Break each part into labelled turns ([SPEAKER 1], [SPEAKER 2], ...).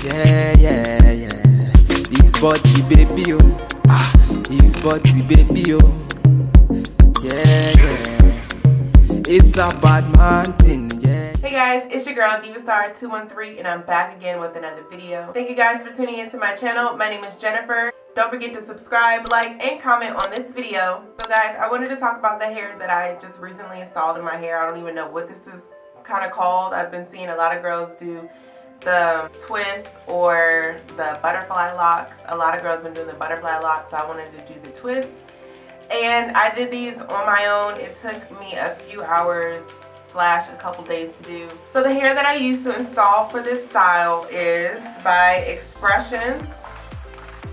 [SPEAKER 1] Yeah, yeah, yeah. This body baby, oh. Ah, this body baby, oh. Yeah, yeah. It's a bad man thing, yeah.
[SPEAKER 2] Hey guys, it's your girl DivaStar213 and I'm back again with another video. Thank you guys for tuning into my channel. My name is Jennifer. Don't forget to subscribe, like, and comment on this video. So guys, I wanted to talk about the hair that I just recently installed in my hair. I don't even know what this is kind of called. I've been seeing a lot of girls do the twist or the butterfly locks. A lot of girls have been doing the butterfly locks, so I wanted to do the twist. And I did these on my own. It took me a few hours / a couple days to do. So the hair that I used to install for this style is by Expressions.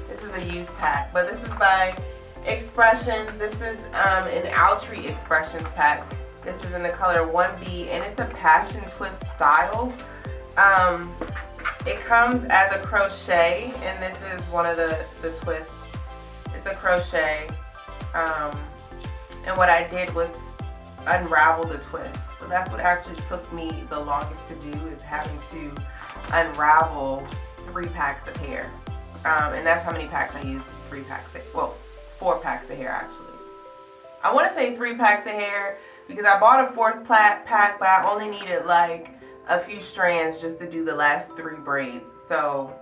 [SPEAKER 2] This is a used pack, but this is by Expressions. This is an Outree Expressions pack. This is in the color 1B and it's a passion twist style. It comes as a crochet and this is one of the twists. It's a crochet. And what I did was unravel the twist. So that's what actually took me the longest to do, is having to unravel 3 packs of hair. And that's how many packs I used. 3 packs of, well, 4 packs of hair actually. I want to say 3 packs of hair because I bought a 4th pack, but I only needed like a few strands just to do the last 3 braids. So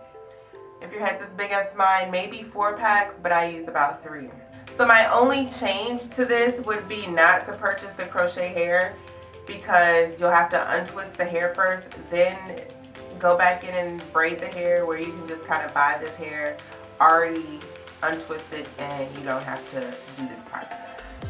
[SPEAKER 2] if your head's as big as mine, maybe 4 packs, but I used about 3. So my only change to this would be not to purchase the crochet hair, because you'll have to untwist the hair first, then go back in and braid the hair, where you can just kind of buy this hair already untwisted and you don't have to do this part.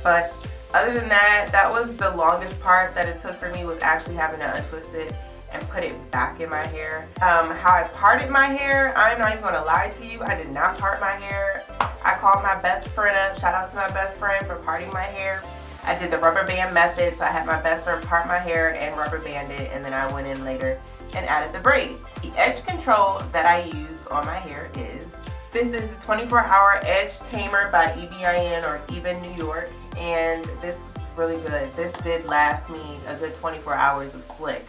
[SPEAKER 2] But other than that, that was the longest part that it took for me, was actually having to untwist it and put it back in my hair. How I parted my hair, I'm not even going to lie to you, I did not part my hair. I called my best friend up, shout out to my best friend for parting my hair. I did the rubber band method, so I had my best friend part my hair and rubber band it, and then I went in later and added the braids. The edge control that I use on my hair is, this is the 24-hour Edge Tamer by EBIN or Even New York, and this is really good. This did last me a good 24 hours of slick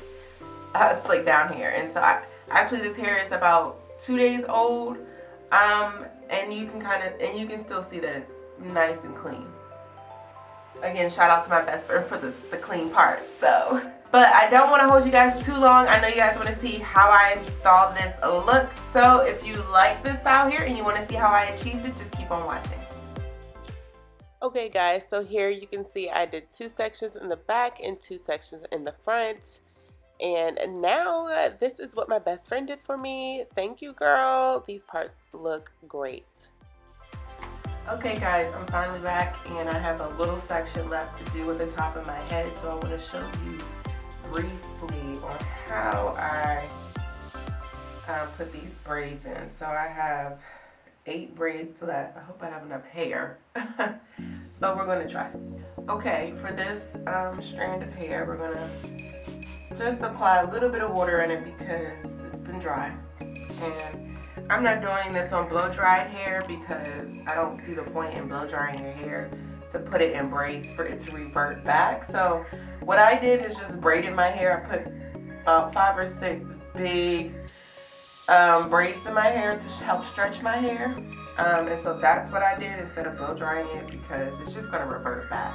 [SPEAKER 2] down here. And so actually this hair is about 2 days old, and you can still see that it's nice and clean. Again, shout out to my best friend for the clean part. So, but I don't want to hold you guys too long. I know you guys want to see how I installed this look. So if you like this style here and you want to see how I achieved it, just keep on watching. Okay guys, so here you can see I did 2 sections in the back and 2 sections in the front. And now this is what my best friend did for me. Thank you, girl. These parts look great. Okay guys, I'm finally back and I have a little section left to do with the top of my head, so I want to show you briefly on how I put these braids in. So I have 8 braids left. I hope I have enough hair, but we're going to try. Okay, for this strand of hair, we're going to just apply a little bit of water in it because it's been dry. And I'm not doing this on blow dried hair because I don't see the point in blow drying your hair to put it in braids for it to revert back. So what I did is just braided my hair. I put about 5 or 6 big braids in my hair to help stretch my hair. And so that's what I did instead of blow drying it, because it's just going to revert back.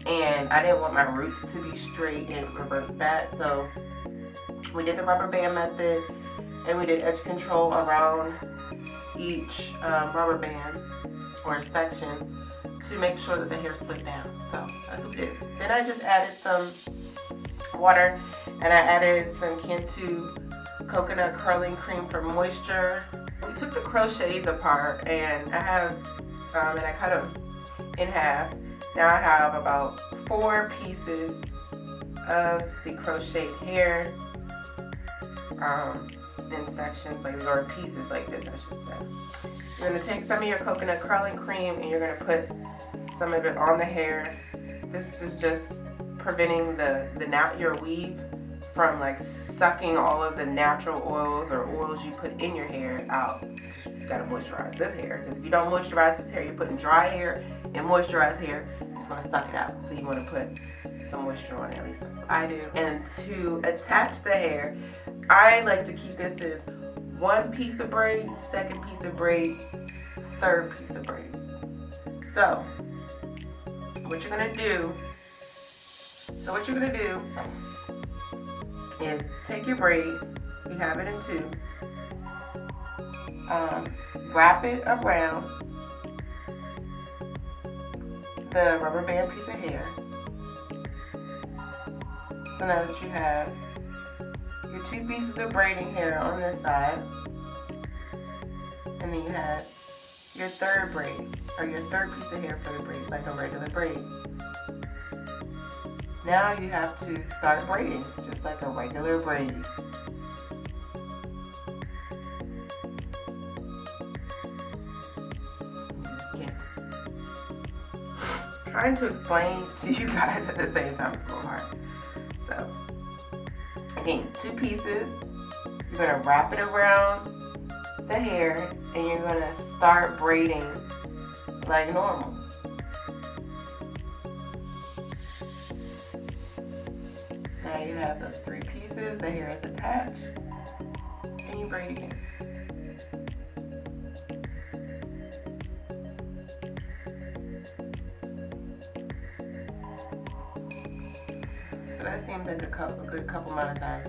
[SPEAKER 2] And I didn't want my roots to be straight and revert back. So we did the rubber band method. And we did edge control around each rubber band or section to make sure that the hair split down. So that's what we did. Then I just added some water and I added some Cantu coconut curling cream for moisture. We took the crochets apart and I have, and I cut them in half. Now I have about 4 pieces of the crocheted hair. In sections, like, or pieces like this, I should say. You're going to take some of your coconut curling cream and you're going to put some of it on the hair. This is just preventing your weave from like sucking all of the natural oils or oils you put in your hair out. You got to moisturize this hair, because if you don't moisturize this hair, you're putting dry hair and moisturized hair, it's going to suck it out. So you want to put some moisture on it, at least that's what I do. And to attach the hair, I like to keep this as one piece of braid, second piece of braid, third piece of braid. So what you're gonna do is take your braid, you have it in two, wrap it around the rubber band piece of hair. So now that you have your two pieces of braiding hair on this side, and then you have your third braid, or your third piece of hair for the braid, like a regular braid. Now you have to start braiding, just like a regular braid. Yeah. Trying to explain to you guys at the same time is a little hard. So, again, two pieces. You're going to wrap it around the hair and you're going to start braiding like normal. Now you have those three pieces, the hair is attached, and you braid again. So that seems like a good couple amount of times.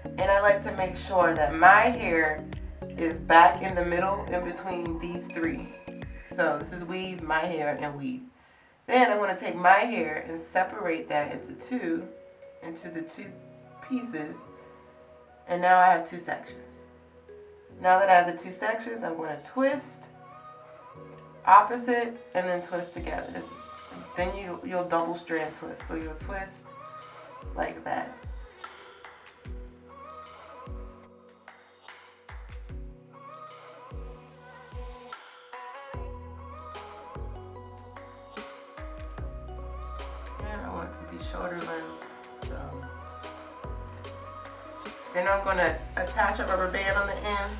[SPEAKER 2] And I like to make sure that my hair is back in the middle in between these three. So this is weave, my hair, and weave. Then I'm going to take my hair and separate that into the two pieces. And now I have two sections. Now that I have the two sections, I'm going to twist opposite and then twist together. Then you'll double strand twist. So you'll twist like that. And I want it to be shorter length. So then I'm going to attach a rubber band on the end.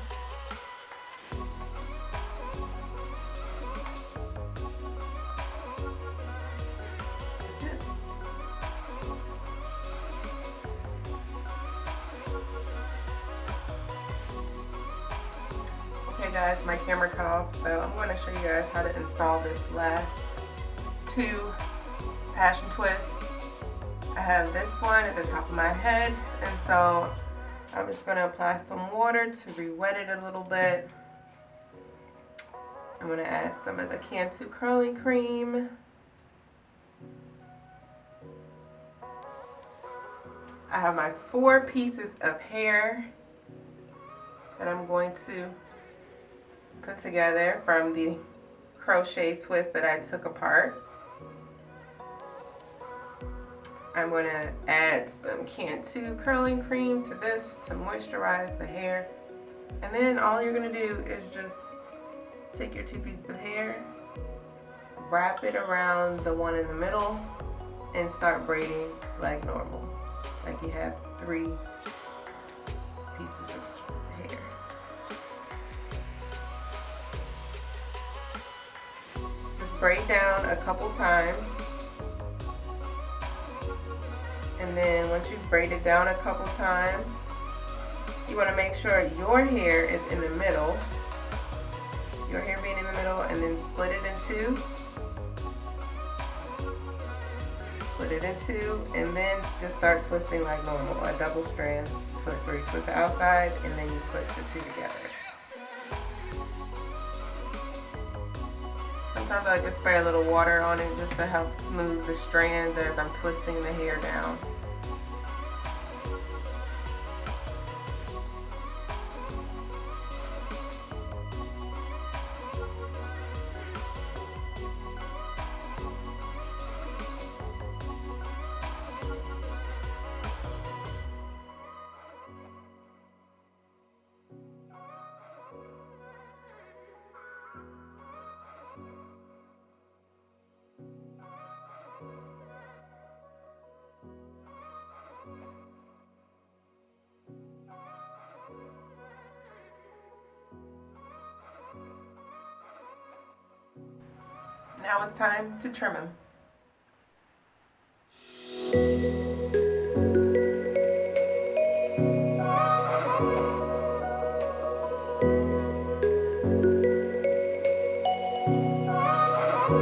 [SPEAKER 2] Okay guys, my camera cut off, so I'm going to show you guys how to install this last two passion twists. I have this one at the top of my head, and so I'm just going to apply some water to re-wet it a little bit. I'm going to add some of the Cantu curling cream. I have my 4 pieces of hair that I'm going to put together from the crochet twist that I took apart. I'm going to add some Cantu curling cream to this to moisturize the hair. And then all you're going to do is just take your 2 pieces of hair, wrap it around the one in the middle, and start braiding like normal. Like you have 3 pieces of hair. Just braid down a couple times. And then once you've braided down a couple times, you want to make sure your hair is in the middle. Your hair being in the middle, and then split it in 2. Split it in 2, and then just start twisting like normal. A double strand twist where you twist the outside and then you twist the 2 together. Sometimes I like to spray a little water on it just to help smooth the strands as I'm twisting the hair down. Now it's time to trim him. Go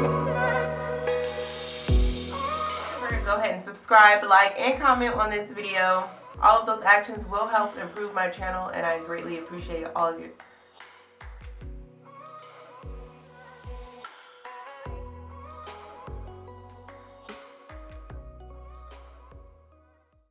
[SPEAKER 2] ahead and subscribe, like, and comment on this video. All of those actions will help improve my channel, and I greatly appreciate all of